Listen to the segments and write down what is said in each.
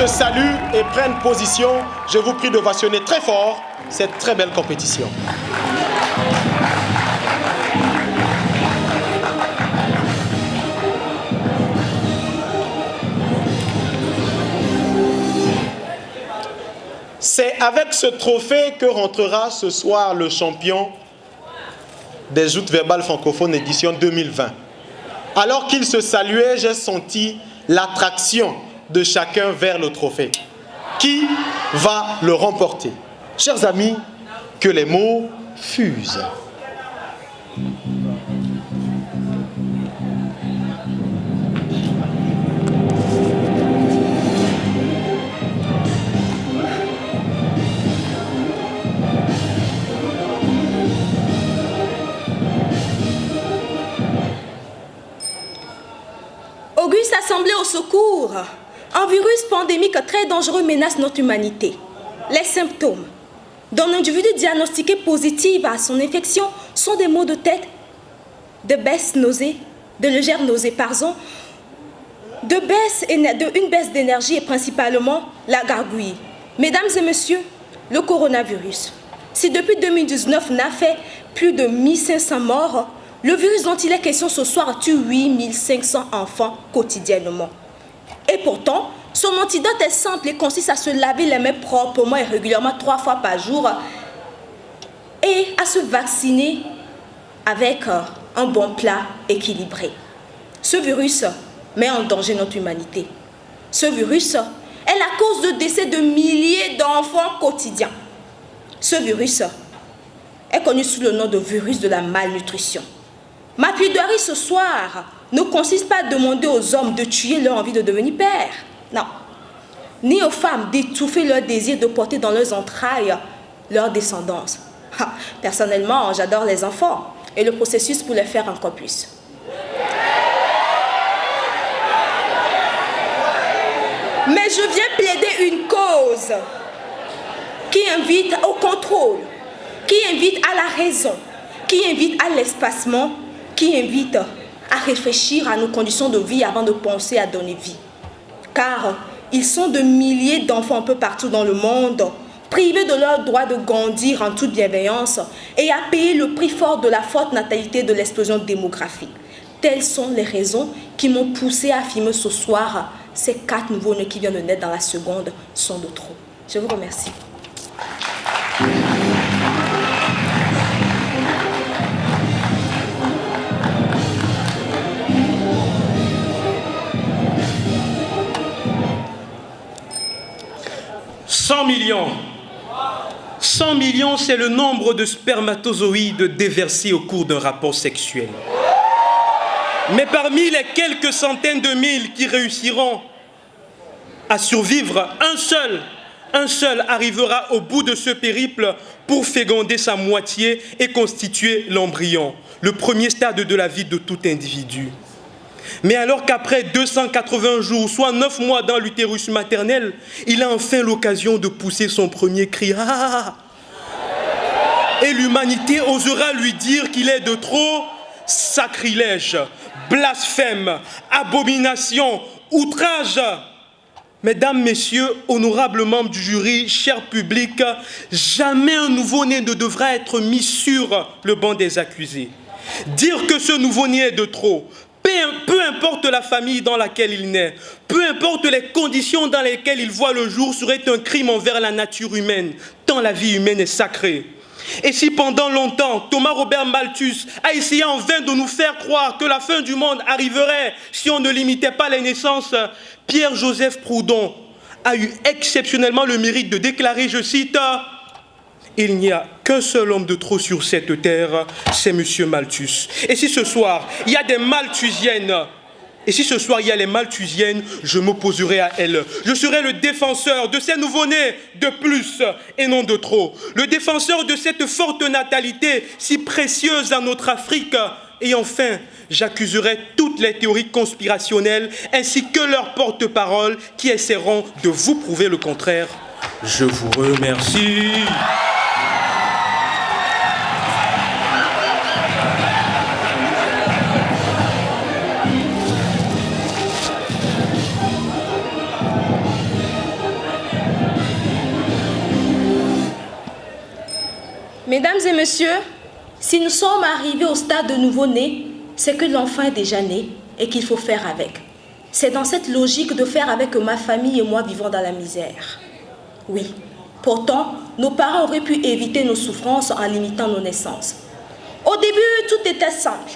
Saluent et prennent position, je vous prie d'ovationner très fort cette très belle compétition. C'est avec ce trophée que rentrera ce soir le champion des joutes verbales francophones édition 2020. Alors qu'ils se saluaient, j'ai senti l'attraction de chacun vers le trophée. Qui va le remporter? Chers amis, que les mots fusent. Auguste Assemblée au secours. Un virus pandémique très dangereux menace notre humanité. Les symptômes d'un individu diagnostiqué positif à son infection sont des maux de tête, de légères nausées, une baisse d'énergie et principalement la gargouille. Mesdames et messieurs, le coronavirus, si depuis 2019 n'a fait plus de 1500 morts, le virus dont il est question ce soir tue 8500 enfants quotidiennement. Et pourtant, son antidote est simple et consiste à se laver les mains proprement et régulièrement 3 fois par jour et à se vacciner avec un bon plat équilibré. Ce virus met en danger notre humanité. Ce virus est la cause de décès de milliers d'enfants quotidiens. Ce virus est connu sous le nom de virus de la malnutrition. Ma plaidoirie ce soir ne consiste pas à demander aux hommes de tuer leur envie de devenir père. Non. Ni aux femmes d'étouffer leur désir de porter dans leurs entrailles leur descendance. Personnellement, j'adore les enfants et le processus pour les faire encore plus. Mais je viens plaider une cause qui invite au contrôle, qui invite à la raison, qui invite à l'espacement, qui invite à réfléchir à nos conditions de vie avant de penser à donner vie. Car ils sont de milliers d'enfants un peu partout dans le monde, privés de leur droit de grandir en toute bienveillance et à payer le prix fort de la forte natalité et de l'explosion démographique. Telles sont les raisons qui m'ont poussé à affirmer ce soir ces 4 nouveaux-nés qui viennent de naître dans la seconde sont de trop. Je vous remercie. « 100 millions. 100 millions, c'est le nombre de spermatozoïdes déversés au cours d'un rapport sexuel. Mais parmi les quelques centaines de mille qui réussiront à survivre, un seul arrivera au bout de ce périple pour féconder sa moitié et constituer l'embryon, le premier stade de la vie de tout individu. Mais alors qu'après 280 jours, soit 9 mois dans l'utérus maternel, il a enfin l'occasion de pousser son premier cri. Ah! Et l'humanité osera lui dire qu'il est de trop. Sacrilège, blasphème, abomination, outrage. Mesdames, messieurs, honorables membres du jury, cher public, jamais un nouveau-né ne devra être mis sur le banc des accusés. Dire que ce nouveau-né est de trop, peu importe la famille dans laquelle il naît, peu importe les conditions dans lesquelles il voit le jour, serait un crime envers la nature humaine, tant la vie humaine est sacrée. Et si pendant longtemps, Thomas Robert Malthus a essayé en vain de nous faire croire que la fin du monde arriverait si on ne limitait pas les naissances, Pierre-Joseph Proudhon a eu exceptionnellement le mérite de déclarer, je cite, « il n'y a qu'un seul homme de trop sur cette terre, c'est M. Malthus. Et si ce soir, il y a des Malthusiennes, et si ce soir il y a les Malthusiennes, je m'opposerai à elles. Je serai le défenseur de ces nouveau-nés de plus et non de trop. Le défenseur de cette forte natalité si précieuse à notre Afrique. Et enfin, j'accuserai toutes les théories conspirationnelles ainsi que leurs porte-parole qui essaieront de vous prouver le contraire. Je vous remercie. Mesdames et messieurs, si nous sommes arrivés au stade de nouveau-né, c'est que l'enfant est déjà né et qu'il faut faire avec. C'est dans cette logique de faire avec que ma famille et moi vivons dans la misère. Oui, pourtant, nos parents auraient pu éviter nos souffrances en limitant nos naissances. Au début, tout était simple.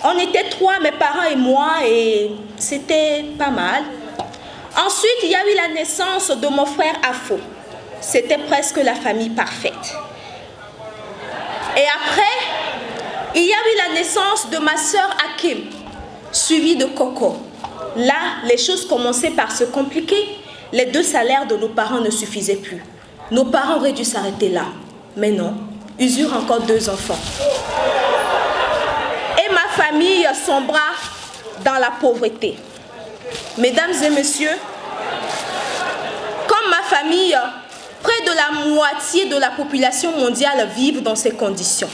On était 3, mes parents et moi, et c'était pas mal. Ensuite, il y a eu la naissance de mon frère Afo. C'était presque la famille parfaite. Et après, il y a eu la naissance de ma sœur Hakim, suivie de Coco. Là, les choses commençaient par se compliquer. Les 2 salaires de nos parents ne suffisaient plus. Nos parents auraient dû s'arrêter là. Mais non, ils eurent encore 2 enfants. Et ma famille sombra dans la pauvreté. Mesdames et messieurs, comme ma famille, près de la moitié de la population mondiale vivent dans ces conditions.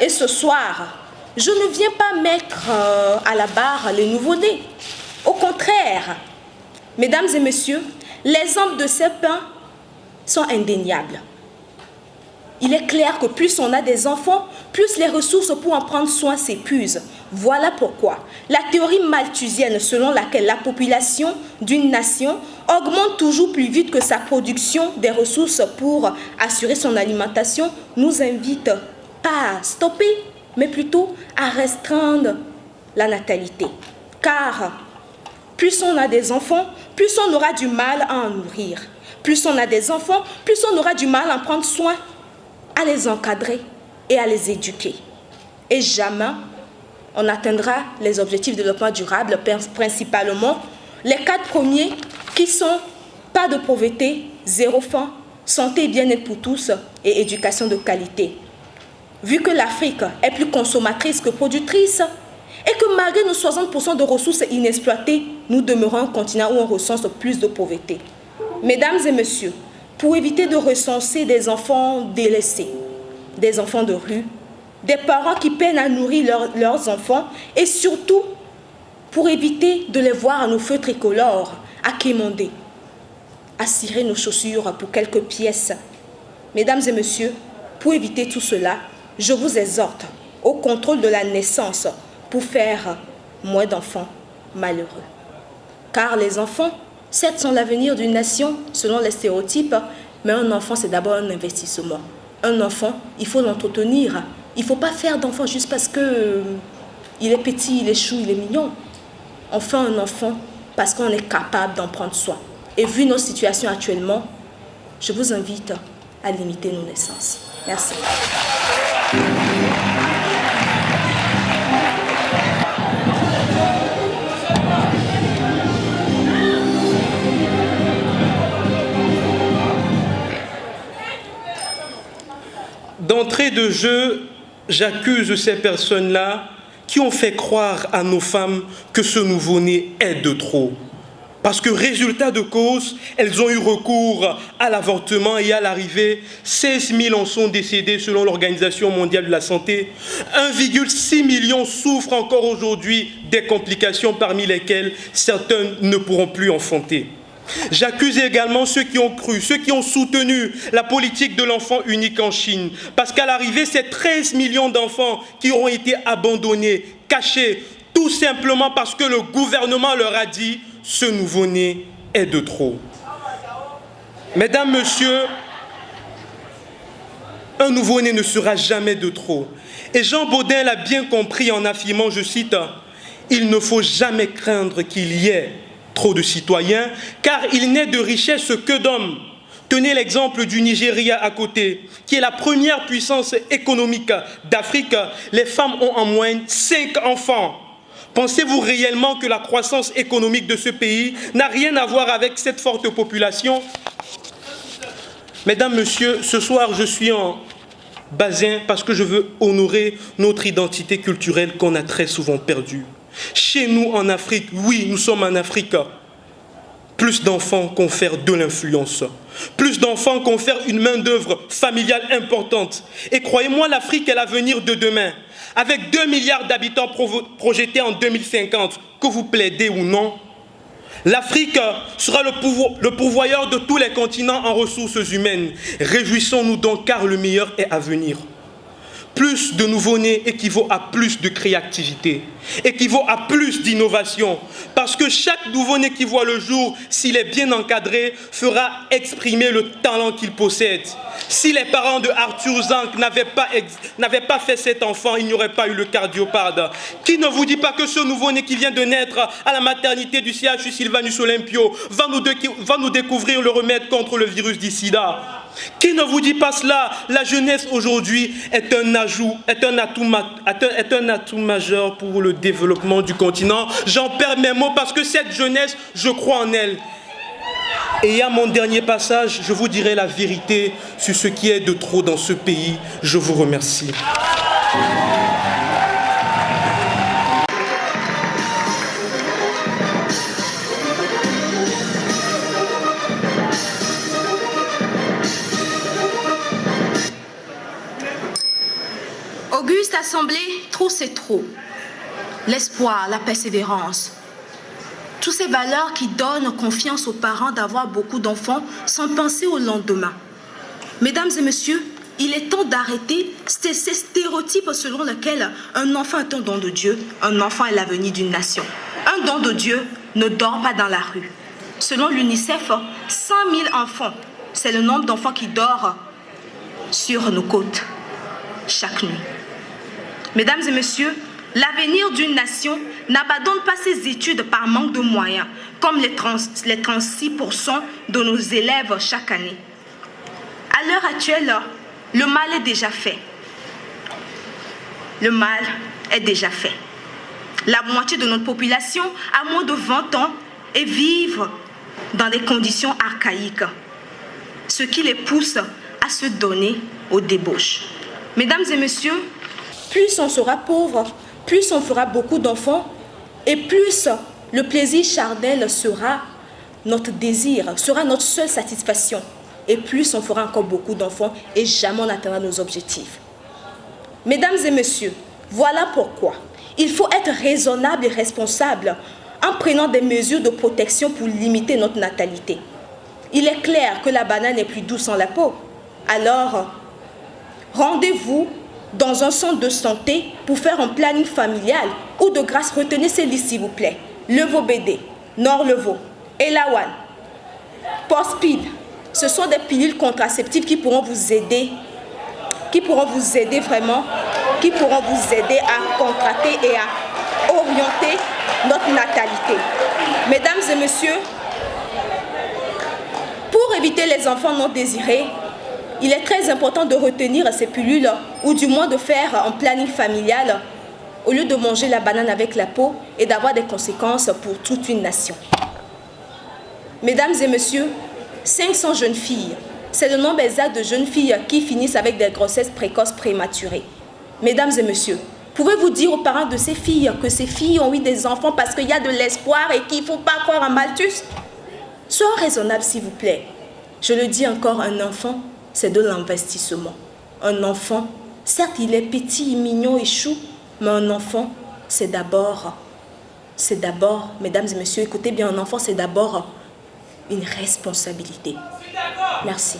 Et ce soir, je ne viens pas mettre à la barre les nouveau-nés. Au contraire, mesdames et messieurs, les exemples de ces pains sont indéniables. Il est clair que plus on a des enfants, plus les ressources pour en prendre soin s'épuisent. Voilà pourquoi la théorie malthusienne selon laquelle la population d'une nation augmente toujours plus vite que sa production des ressources pour assurer son alimentation nous invite pas à stopper, mais plutôt à restreindre la natalité. Car plus on a des enfants, plus on aura du mal à en nourrir. Plus on a des enfants, plus on aura du mal à en prendre soin, à les encadrer et à les éduquer. Et jamais on atteindra les objectifs de développement durable, principalement les 4 premiers qui sont pas de pauvreté, 0 faim, santé et bien-être pour tous et éducation de qualité. Vu que l'Afrique est plus consommatrice que productrice et que malgré nos 60% de ressources inexploitées, nous demeurons un continent où on recense plus de pauvreté. Mesdames et messieurs, pour éviter de recenser des enfants délaissés, des enfants de rue, des parents qui peinent à nourrir leurs enfants et surtout pour éviter de les voir à nos feux tricolores, à quémander, à cirer nos chaussures pour quelques pièces. Mesdames et messieurs, pour éviter tout cela, je vous exhorte au contrôle de la naissance pour faire moins d'enfants malheureux. Car les enfants, certes, sont l'avenir d'une nation selon les stéréotypes, mais un enfant, c'est d'abord un investissement. Un enfant, il faut l'entretenir. Il ne faut pas faire d'enfant juste parce qu'il est petit, il est chou, il est mignon. On fait un enfant parce qu'on est capable d'en prendre soin. Et vu nos situations actuellement, je vous invite à limiter nos naissances. Merci. D'entrée de jeu, j'accuse ces personnes-là qui ont fait croire à nos femmes que ce nouveau-né est de trop. Parce que résultat de cause, elles ont eu recours à l'avortement et à l'arrivée, 16 000 en sont décédés selon l'Organisation mondiale de la santé. 1,6 million souffrent encore aujourd'hui des complications parmi lesquelles certains ne pourront plus enfanter. J'accuse également ceux qui ont cru, ceux qui ont soutenu la politique de l'enfant unique en Chine. Parce qu'à l'arrivée, c'est 13 millions d'enfants qui auront été abandonnés, cachés, tout simplement parce que le gouvernement leur a dit « ce nouveau-né est de trop ». Mesdames, messieurs, un nouveau-né ne sera jamais de trop. Et Jean Baudin l'a bien compris en affirmant, je cite, « Il ne faut jamais craindre qu'il y ait trop de citoyens, car il n'est de richesse que d'hommes. Tenez l'exemple du Nigeria à côté, qui est la première puissance économique d'Afrique. Les femmes ont en moyenne 5 enfants. Pensez-vous réellement que la croissance économique de ce pays n'a rien à voir avec cette forte population? Mesdames, Messieurs, ce soir, je suis en Bazin parce que je veux honorer notre identité culturelle qu'on a très souvent perdue. Chez nous, en Afrique, oui, nous sommes en Afrique. Plus d'enfants confèrent de l'influence. Plus d'enfants confèrent une main-d'œuvre familiale importante. Et croyez-moi, l'Afrique est l'avenir de demain. Avec 2 milliards d'habitants projetés en 2050, que vous plaidez ou non, l'Afrique sera le pourvoyeur de tous les continents en ressources humaines. Réjouissons-nous donc car le meilleur est à venir. Plus de nouveau-nés équivaut à plus de créativité, équivaut à plus d'innovation. Parce que chaque nouveau-né qui voit le jour, s'il est bien encadré, fera exprimer le talent qu'il possède. Si les parents de Arthur Zank n'avaient pas fait cet enfant, il n'y aurait pas eu le cardiopade. Qui ne vous dit pas que ce nouveau-né qui vient de naître à la maternité du CHU Sylvanus Olympio va nous découvrir le remède contre le virus du sida? Qui ne vous dit pas cela? La jeunesse aujourd'hui est un atout majeur pour le développement du continent. J'en perds mes mots parce que cette jeunesse, je crois en elle. Et à mon dernier passage, je vous dirai la vérité sur ce qui est de trop dans ce pays. Je vous remercie. Auguste Assemblée, trop c'est trop. L'espoir, la persévérance. Toutes ces valeurs qui donnent confiance aux parents d'avoir beaucoup d'enfants sans penser au lendemain. Mesdames et messieurs, il est temps d'arrêter ces stéréotypes selon lesquels un enfant est un don de Dieu, un enfant est l'avenir d'une nation. Un don de Dieu ne dort pas dans la rue. Selon l'UNICEF, 100 000 enfants, c'est le nombre d'enfants qui dorment sur nos côtes chaque nuit. Mesdames et messieurs, l'avenir d'une nation n'abandonne pas ses études par manque de moyens, comme les 36% de nos élèves chaque année. À l'heure actuelle, le mal est déjà fait. Le mal est déjà fait. La moitié de notre population a moins de 20 ans et vivent dans des conditions archaïques, ce qui les pousse à se donner aux débauches. Mesdames et messieurs, plus on sera pauvre, plus on fera beaucoup d'enfants et plus le plaisir charnel sera notre désir, sera notre seule satisfaction. Et plus on fera encore beaucoup d'enfants et jamais on atteindra nos objectifs. Mesdames et messieurs, voilà pourquoi il faut être raisonnable et responsable en prenant des mesures de protection pour limiter notre natalité. Il est clair que la banane est plus douce sans la peau. Alors, rendez-vous dans un centre de santé pour faire un planning familial ou de grâce retenez ces listes s'il vous plaît. Levo BD, Norlevo, Elawan, Pospid. Ce sont des pilules contraceptives qui pourront vous aider, vraiment, qui pourront vous aider à contracter et à orienter notre natalité. Mesdames et messieurs, pour éviter les enfants non désirés, il est très important de retenir ces pilules ou du moins de faire un planning familial au lieu de manger la banane avec la peau et d'avoir des conséquences pour toute une nation. Mesdames et messieurs, 500 jeunes filles, c'est le nombre exact de jeunes filles qui finissent avec des grossesses précoces prématurées. Mesdames et messieurs, pouvez-vous dire aux parents de ces filles que ces filles ont eu des enfants parce qu'il y a de l'espoir et qu'il ne faut pas croire en Malthus? Soyons raisonnables s'il vous plaît. Je le dis encore, un enfant, c'est de l'investissement. Un enfant, certes il est petit, mignon et chou, mais un enfant, c'est d'abord, mesdames et messieurs, écoutez bien, un enfant c'est d'abord une responsabilité. Merci.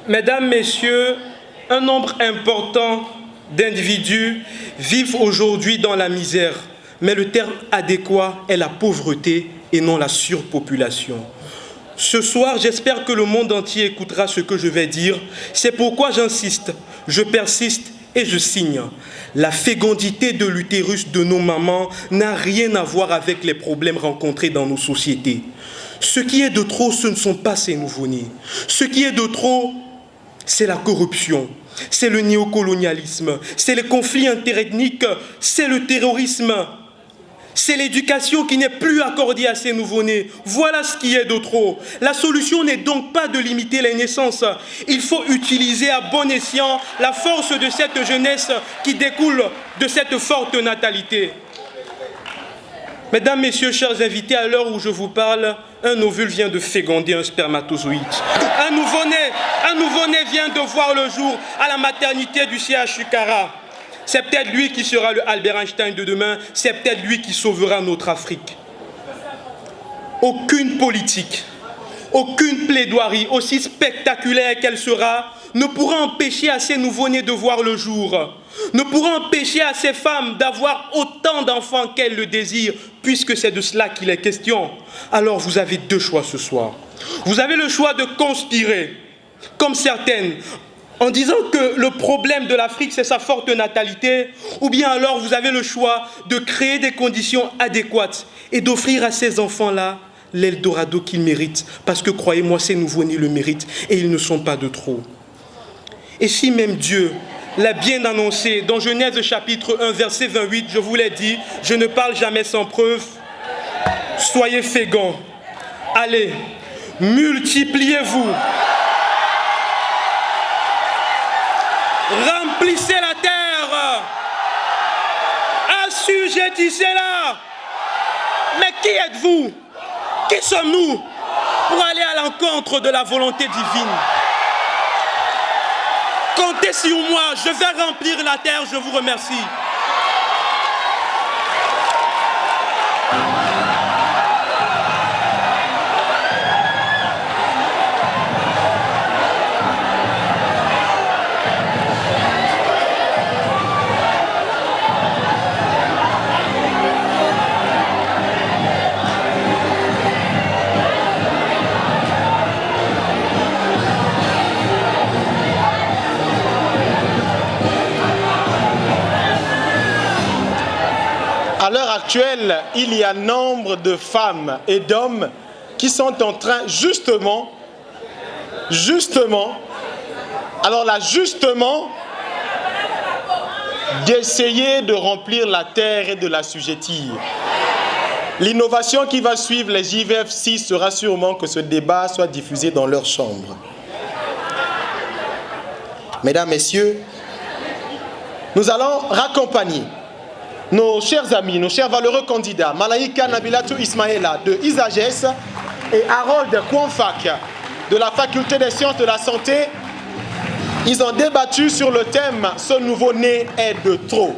Mesdames, Messieurs, un nombre important d'individus vivent aujourd'hui dans la misère, mais le terme adéquat est la pauvreté et non la surpopulation. Ce soir, j'espère que le monde entier écoutera ce que je vais dire. C'est pourquoi j'insiste, je persiste et je signe. La fécondité de l'utérus de nos mamans n'a rien à voir avec les problèmes rencontrés dans nos sociétés. Ce qui est de trop, ce ne sont pas ces nouveau-nés. Ce qui est de trop, c'est la corruption, c'est le néocolonialisme, c'est les conflits interethniques, c'est le terrorisme. C'est l'éducation qui n'est plus accordée à ces nouveau-nés. Voilà ce qui est de trop. La solution n'est donc pas de limiter les naissances. Il faut utiliser à bon escient la force de cette jeunesse qui découle de cette forte natalité. Mesdames, Messieurs, chers invités, à l'heure où je vous parle, un ovule vient de féconder un spermatozoïde. Un nouveau-né vient de voir le jour à la maternité du CHU Kara. C'est peut-être lui qui sera le Albert Einstein de demain, c'est peut-être lui qui sauvera notre Afrique. Aucune politique, aucune plaidoirie, aussi spectaculaire qu'elle sera, ne pourra empêcher à ces nouveau-nés de voir le jour, ne pourra empêcher à ces femmes d'avoir autant d'enfants qu'elles le désirent, puisque c'est de cela qu'il est question. Alors vous avez deux choix ce soir. Vous avez le choix de conspirer, comme certaines, en disant que le problème de l'Afrique, c'est sa forte natalité, ou bien alors vous avez le choix de créer des conditions adéquates et d'offrir à ces enfants-là l'Eldorado qu'ils méritent, parce que croyez-moi, ces nouveau-nés le méritent et ils ne sont pas de trop. Et si même Dieu l'a bien annoncé dans Genèse chapitre 1, verset 28, je vous l'ai dit, je ne parle jamais sans preuve, soyez féconds, allez, multipliez-vous, remplissez la terre, assujettissez-la. Mais qui êtes-vous? Qui sommes-nous pour aller à l'encontre de la volonté divine? Comptez sur moi, je vais remplir la terre, je vous remercie. À l'heure actuelle, il y a nombre de femmes et d'hommes qui sont en train justement, d'essayer de remplir la terre et de l'assujettir. L'innovation qui va suivre les JVF6 sera sûrement que ce débat soit diffusé dans leurs chambres. Mesdames, Messieurs, nous allons raccompagner nos chers amis, nos chers valeureux candidats, Malaika Nabilatou Ismaïla de ISAGES et Harold Kwanfak de la Faculté des sciences de la santé. Ils ont débattu sur le thème « Ce nouveau-né est de trop ».